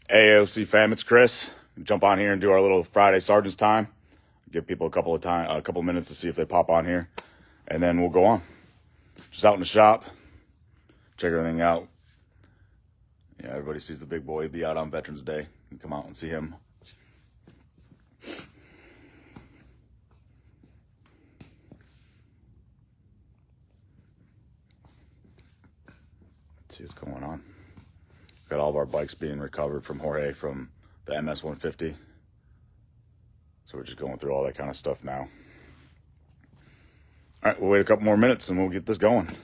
AOC fam, it's Chris. Jump on here and do our little Friday Sergeant's time. Give people a couple minutes to see if they pop on here, and then we'll go on. Just out in the shop, check everything out. Yeah, everybody sees the big boy be out on Veterans Day. You come out and see him. See what's going on. Got all of our bikes being recovered from Jorge from the MS 150. So we're just going through all that kind of stuff now. All right, we'll wait a couple more minutes and we'll get this going.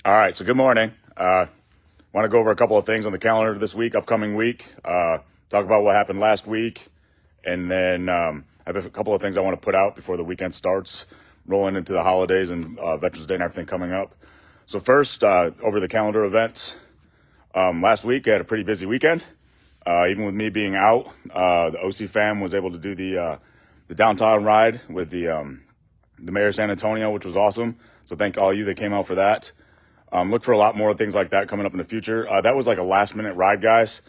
All right, so good morning. Want to go over a couple of things on the calendar this week, upcoming week. Talk about what happened last week. And then I have a couple of things I want to put out before the weekend starts, rolling into the holidays and Veterans Day and everything coming up. So first, over the calendar events, last week I had a pretty busy weekend. Even with me being out, the OC fam was able to do the downtown ride with the mayor of San Antonio, which was awesome. So thank all you that came out for that. Look for a lot more things like that coming up in the future. That was like a last minute ride, guys.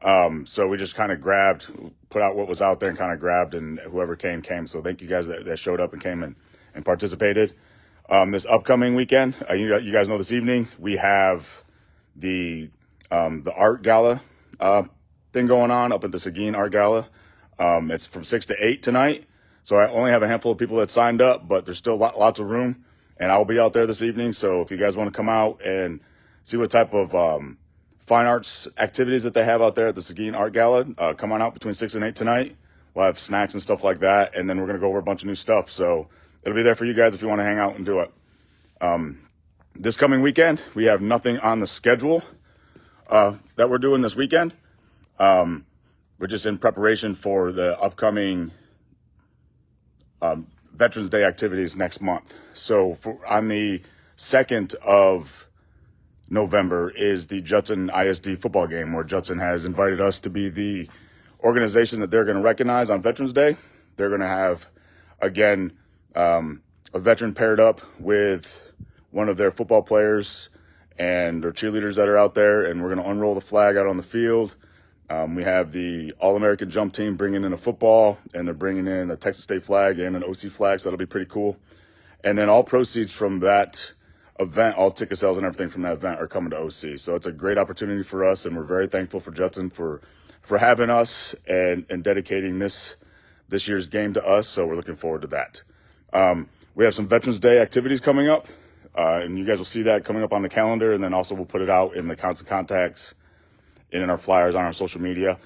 So we just kind of put out what was out there and kind of grabbed, and whoever came. So thank you guys that showed up and came and participated. This upcoming weekend, you guys know this evening, we have the art gala thing going on up at the Seguin art gala. It's from 6 to 8 tonight. So I only have a handful of people that signed up, but there's still lots of room. And I'll be out there this evening. So if you guys want to come out and see what type of fine arts activities that they have out there at the Seguin Art Gala, come on out between 6 and 8 tonight. We'll have snacks and stuff like that. And then we're going to go over a bunch of new stuff. So it'll be there for you guys if you want to hang out and do it. This coming weekend, we have nothing on the schedule that we're doing this weekend. We're just in preparation for the upcoming Veterans Day activities next month. So on the 2nd of November is the Judson ISD football game, where Judson has invited us to be the organization that they're going to recognize on Veterans Day. They're going to have, again, a veteran paired up with one of their football players and their cheerleaders that are out there, and we're going to unroll the flag out on the field. We have the All-American jump team bringing in a football, and they're bringing in a Texas State flag and an OC flag, so that'll be pretty cool. And then all proceeds from that event, all ticket sales and everything from that event are coming to OC. So it's a great opportunity for us, and we're very thankful for Judson for having us and dedicating this year's game to us. So we're looking forward to that. We have some Veterans Day activities coming up, and you guys will see that coming up on the calendar, and then also we'll put it out in the constant contacts and in our flyers on our social media.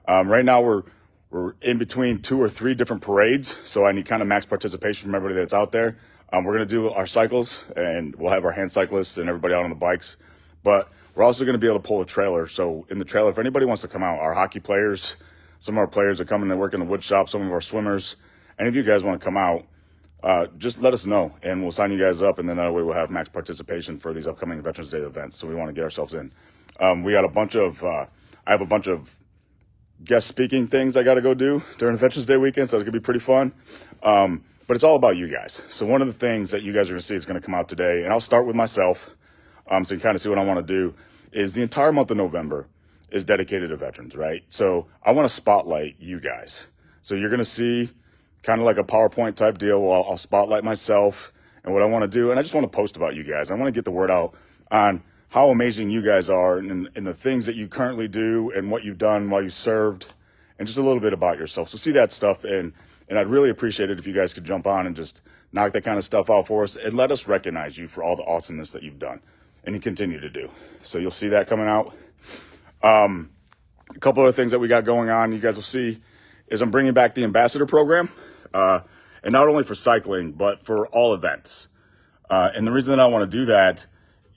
Right now we're in between 2 or 3 different parades, so I need kind of max participation from everybody that's out there. We're going to do our cycles, and we'll have our hand cyclists and everybody out on the bikes. But we're also going to be able to pull a trailer. So in the trailer, if anybody wants to come out, our hockey players, some of our players are coming to work in the wood shop, some of our swimmers. Any of you guys want to come out, just let us know, and we'll sign you guys up, and then that way we'll have max participation for these upcoming Veterans Day events. So we want to get ourselves in. We got I have a bunch of guest speaking things I got to go do during the Veterans Day weekend, so it's going to be pretty fun. But it's all about you guys. So one of the things that you guys are going to see is going to come out today, and I'll start with myself, so you kind of see what I want to do, is the entire month of November is dedicated to veterans, right? So I want to spotlight you guys. So you're going to see kind of like a PowerPoint type deal. I'll spotlight myself and what I want to do, and I just want to post about you guys. I want to get the word out on how amazing you guys are and the things that you currently do and what you've done while you served, and just a little bit about yourself. So see that stuff, and I'd really appreciate it if you guys could jump on and just knock that kind of stuff out for us and let us recognize you for all the awesomeness that you've done and you continue to do. So you'll see that coming out. A couple other things that we got going on, you guys will see, is I'm bringing back the ambassador program, and not only for cycling, but for all events. And the reason that I want to do that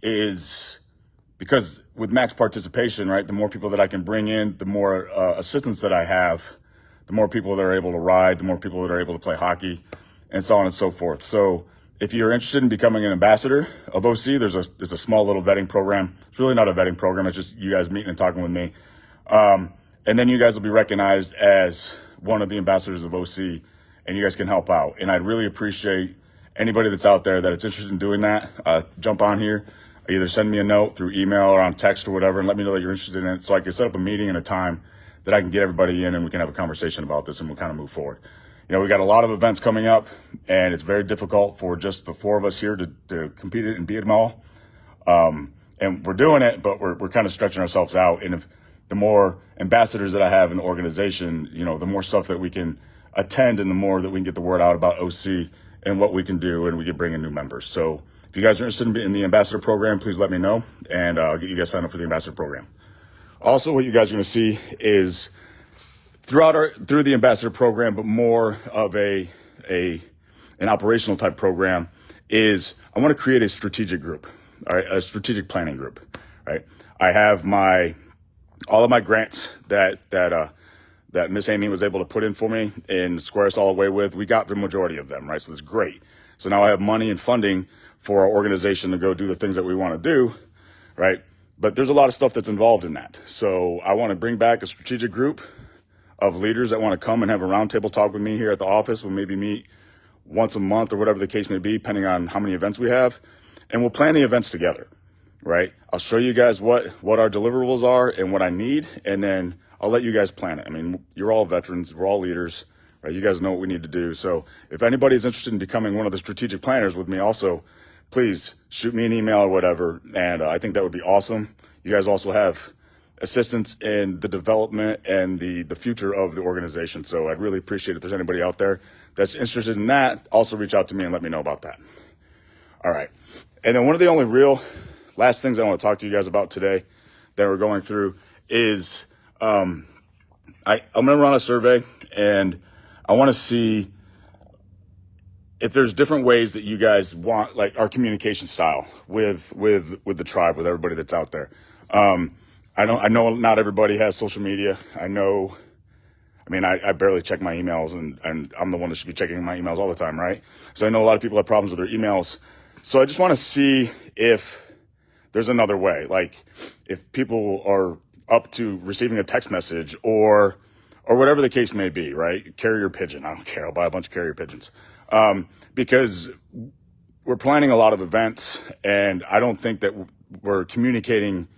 is because with max participation, right, the more people that I can bring in, the more assistance that I have, the more people that are able to ride, the more people that are able to play hockey, and so on and so forth. So if you're interested in becoming an ambassador of OC, there's a small little vetting program. It's really not a vetting program. It's just you guys meeting and talking with me. And then you guys will be recognized as one of the ambassadors of OC and you guys can help out. And I'd really appreciate anybody that's out there that is interested in doing that. Jump on here, either send me a note through email or on text or whatever, and let me know that you're interested in it so I can set up a meeting and a time that I can get everybody in and we can have a conversation about this and we'll kind of move forward. You know, we got a lot of events coming up, and it's very difficult for just the four of us here to compete it and beat them all. And we're doing it, but we're kind of stretching ourselves out. And if the more ambassadors that I have in the organization, you know, the more stuff that we can attend and the more that we can get the word out about OC and what we can do, and we can bring in new members. So if you guys are interested in the ambassador program, please let me know, and I'll get you guys signed up for the ambassador program. Also, what you guys are going to see is through the ambassador program, but more of an operational type program, is I want to create a strategic group, all right, a strategic planning group, right? I have all of my grants that Miss Amy was able to put in for me and square us all away with. We got the majority of them, right? So that's great. So now I have money and funding for our organization to go do the things that we want to do, right? But there's a lot of stuff that's involved in that. So I want to bring back a strategic group of leaders that want to come and have a roundtable talk with me here at the office. We'll maybe meet once a month or whatever the case may be, depending on how many events we have. And we'll plan the events together, right? I'll show you guys what our deliverables are and what I need, and then I'll let you guys plan it. I mean, you're all veterans. We're all leaders, right? You guys know what we need to do. So if anybody's interested in becoming one of the strategic planners with me also, please shoot me an email or whatever. And I think that would be awesome. You guys also have assistance in the development and the future of the organization. So I'd really appreciate if there's anybody out there that's interested in that. Also reach out to me and let me know about that. All right. And then one of the only real last things I want to talk to you guys about today that we're going through is I'm going to run a survey, and I want to see if there's different ways that you guys want, like, our communication style with the tribe, with everybody that's out there. I know not everybody has social media. I barely check my emails, and I'm the one that should be checking my emails all the time, right? So I know a lot of people have problems with their emails. So I just want to see if there's another way, like if people are up to receiving a text message or whatever the case may be, right? Carrier pigeon. I don't care. I'll buy a bunch of carrier pigeons. Because we're planning a lot of events, and I don't think that we're communicating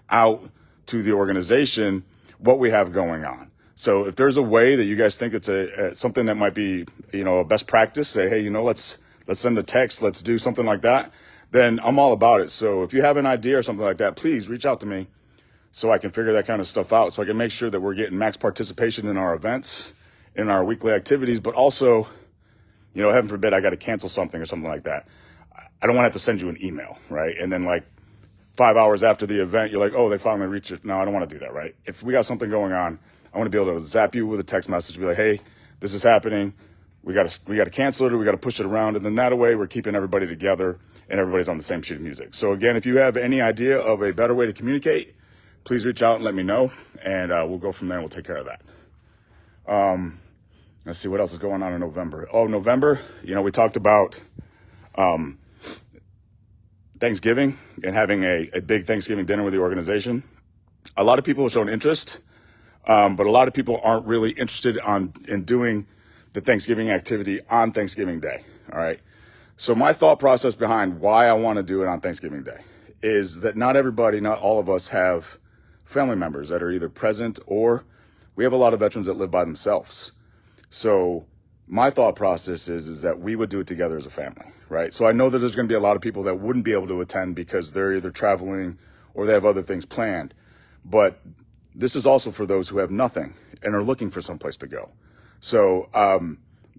out to the organization what we have going on. So if there's a way that you guys think it's something that might be, you know, a best practice, say, hey, you know, let's send a text, let's do something like that, then I'm all about it. So if you have an idea or something like that, please reach out to me so I can figure that kind of stuff out, so I can make sure that we're getting max participation in our events, in our weekly activities, but also, you know, heaven forbid I got to cancel something or something like that. I don't want to have to send you an email, right? And then like 5 hours after the event, you're like, oh, they finally reached it. No, I don't want to do that, right? If we got something going on, I want to be able to zap you with a text message, be like, hey, this is happening. We got to cancel it, or we got to push it around. And then that way we're keeping everybody together and everybody's on the same sheet of music. So again, if you have any idea of a better way to communicate, please reach out and let me know, and we'll go from there and we'll take care of that. Let's see what else is going on in November. Oh, November, you know, we talked about Thanksgiving and having a big Thanksgiving dinner with the organization. A lot of people have shown interest, but a lot of people aren't really interested in doing the Thanksgiving activity on Thanksgiving Day, all right? So my thought process behind why I want to do it on Thanksgiving Day is that not all of us have family members that are either present, or we have a lot of veterans that live by themselves. So my thought process is that we would do it together as a family, right? So I know that there's going to be a lot of people that wouldn't be able to attend because they're either traveling or they have other things planned. But this is also for those who have nothing and are looking for someplace to go. So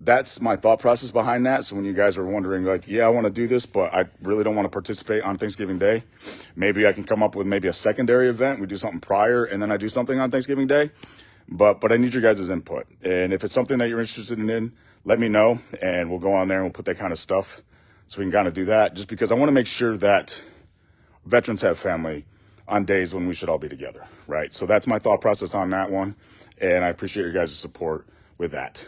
that's my thought process behind that. So when you guys are wondering, like, yeah, I want to do this, but I really don't want to participate on Thanksgiving Day, maybe I can come up with maybe a secondary event. We do something prior, and then I do something on Thanksgiving Day. But I need your guys' input. And if it's something that you're interested in, let me know, and we'll go on there and we'll put that kind of stuff so we can kind of do that, just because I want to make sure that veterans have family on days when we should all be together, right? So that's my thought process on that one, and I appreciate your guys' support with that.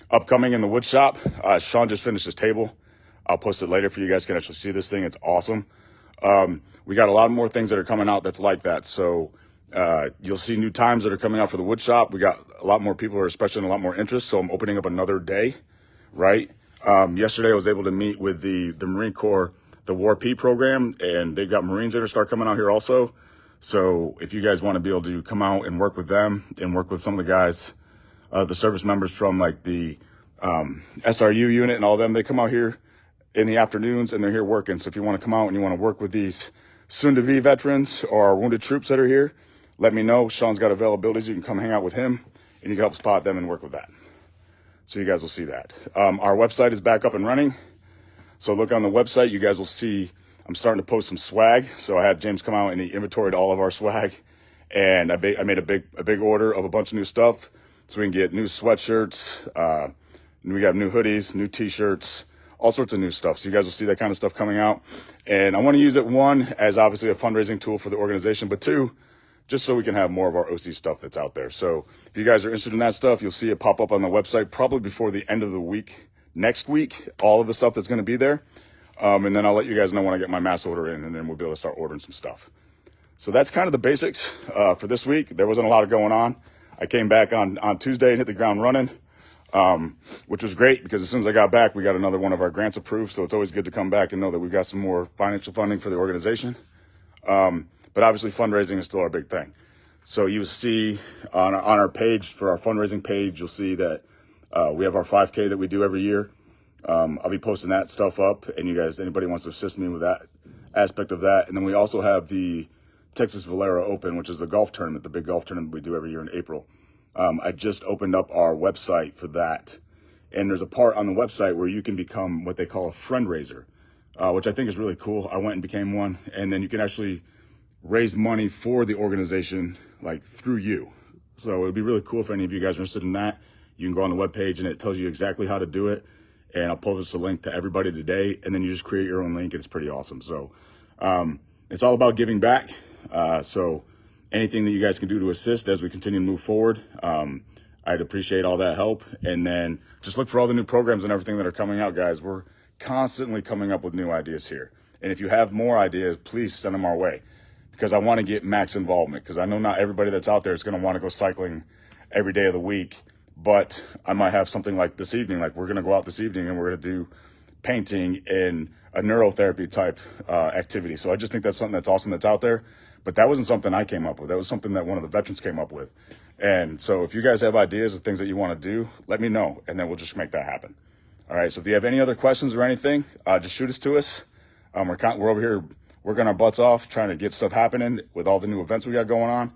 Upcoming in the wood shop, Sean just finished his table. I'll post it later for you guys can actually see this thing. It's awesome. We got a lot more things that are coming out that's like that. So You'll see new times that are coming out for the wood shop. We got a lot more people are expressing a lot more interest, so I'm opening up another day, right? Yesterday I was able to meet with the Marine Corps, the War P program, and they've got Marines that are start coming out here also. So if you guys want to be able to come out and work with them and work with some of the guys, the service members from like the SRU unit and all them, they come out here in the afternoons and they're here working. So if you want to come out and you want to work with these soon-to-be veterans or wounded troops that are here, let me know. Sean's got availabilities. You can come hang out with him and you can help spot them and work with that. So you guys will see that. Our website is back up and running. So look on the website. You guys will see I'm starting to post some swag. So I had James come out and he inventoried all of our swag. And I made a big order of a bunch of new stuff. So we can get new sweatshirts. We got new hoodies, new t-shirts, all sorts of new stuff. So you guys will see that kind of stuff coming out. And I want to use it, one, as obviously a fundraising tool for the organization, but two, just so we can have more of our OC stuff that's out there. So if you guys are interested in that stuff, you'll see it pop up on the website probably before the end of the week, next week, all of the stuff that's going to be there. And then I'll let you guys know when I get my mass order in, and then we'll be able to start ordering some stuff. So that's kind of the basics for this week. There wasn't a lot going on. I came back on Tuesday and hit the ground running, which was great because as soon as I got back, we got another one of our grants approved. So it's always good to come back and know that we've got some more financial funding for the organization. But obviously fundraising is still our big thing. So you see on our page, for our fundraising page, you'll see that we have our 5K that we do every year. I'll be posting that stuff up, and you guys, anybody wants to assist me with that aspect of that. And then we also have the Texas Valero Open, which is the golf tournament, the big golf tournament we do every year in April. I just opened up our website for that. And there's a part on the website where you can become what they call a friend raiser, which I think is really cool. I went and became one. And then you can actually raise money for the organization, like through you. So it'd be really cool if any of you guys are interested in that. You can go on the webpage and it tells you exactly how to do it. And I'll post a link to everybody today. And then you just create your own link. And it's pretty awesome. So it's all about giving back. So anything that you guys can do to assist as we continue to move forward, I'd appreciate all that help. And then just look for all the new programs and everything that are coming out, guys. We're constantly coming up with new ideas here. And if you have more ideas, please send them our way, because I want to get max involvement, because I know not everybody that's out there is going to want to go cycling every day of the week. But I might have something like this evening, like we're going to go out this evening and we're going to do painting in a neurotherapy type activity. So I just think that's something that's awesome that's out there. But that wasn't something I came up with. That was something that one of the veterans came up with. And so if you guys have ideas of things that you want to do, let me know, and then we'll just make that happen. All right, so if you have any other questions or anything, just shoot us to us. We're over here working our butts off, trying to get stuff happening with all the new events we got going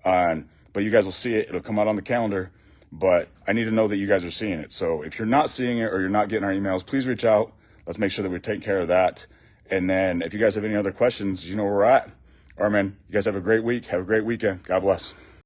on. But you guys will see it. It'll come out on the calendar. But I need to know that you guys are seeing it. So if you're not seeing it or you're not getting our emails, please reach out. Let's make sure that we take care of that. And then if you guys have any other questions, you know where we're at. All right, man. You guys have a great week. Have a great weekend. God bless.